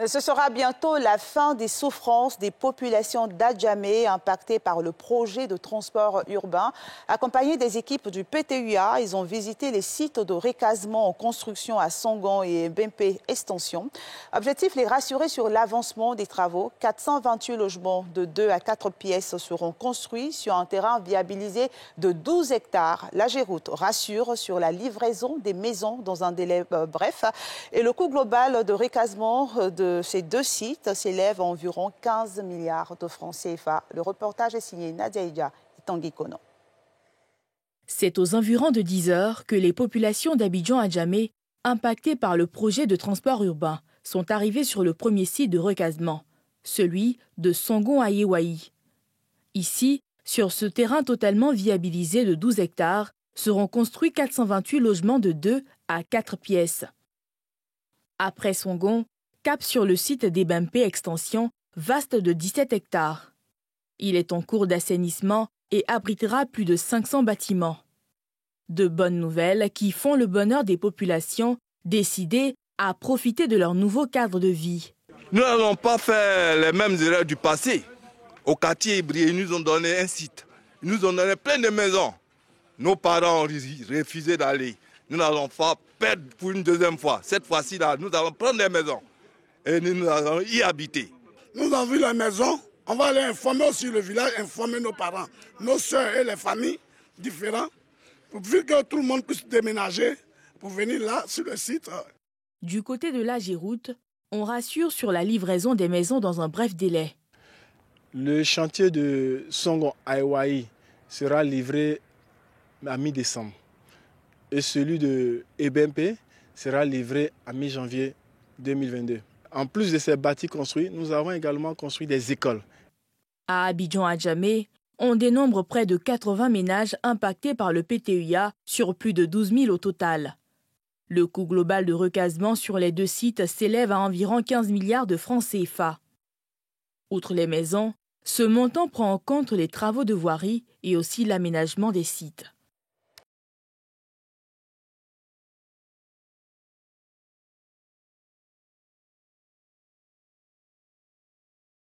Ce sera bientôt la fin des souffrances des populations d'Adjamé impactées par le projet de transport urbain. Accompagnés des équipes du PTUA, ils ont visité les sites de recasement en construction à Songon et Bempé Extension. Objectif, les rassurer sur l'avancement des travaux. 428 logements de 2 à 4 pièces seront construits sur un terrain viabilisé de 12 hectares. La Géroute rassure sur la livraison des maisons dans un délai bref. Et le coût global de recasement de ces deux sites s'élève à environ 15 milliards de francs CFA. Le reportage est signé Nadia Ija et Tanguy Kono. C'est aux environs de 10 heures que les populations d'Abidjan-Adjamé, impactées par le projet de transport urbain, sont arrivées sur le premier site de recasement, celui de Songon à Yewaï. Ici, sur ce terrain totalement viabilisé de 12 hectares, seront construits 428 logements de 2 à 4 pièces. Après Songon, cap sur le site des Bempé Extension, vaste de 17 hectares. Il est en cours d'assainissement et abritera plus de 500 bâtiments. De bonnes nouvelles qui font le bonheur des populations décidées à profiter de leur nouveau cadre de vie. Nous n'allons pas faire les mêmes erreurs du passé. Au quartier Ibri, ils nous ont donné un site. Ils nous ont donné plein de maisons. Nos parents ont refusé d'aller. Nous n'allons pas perdre pour une deuxième fois. Cette fois-ci, nous allons prendre des maisons. Et nous allons y habiter. Nous avons vu la maison, on va aller informer aussi le village, informer nos parents, nos soeurs et les familles différentes, pour que tout le monde puisse déménager pour venir là, sur le site. Du côté de la Géroute, on rassure sur la livraison des maisons dans un bref délai. Le chantier de Songon à Yewaï sera livré à mi-décembre. Et celui de Ebempe sera livré à mi-janvier 2022. En plus de ces bâtis construits, nous avons également construit des écoles. À Abidjan-Adjamé, on dénombre près de 80 ménages impactés par le PTUA sur plus de 12 000 au total. Le coût global de recasement sur les deux sites s'élève à environ 15 milliards de francs CFA. Outre les maisons, ce montant prend en compte les travaux de voirie et aussi l'aménagement des sites.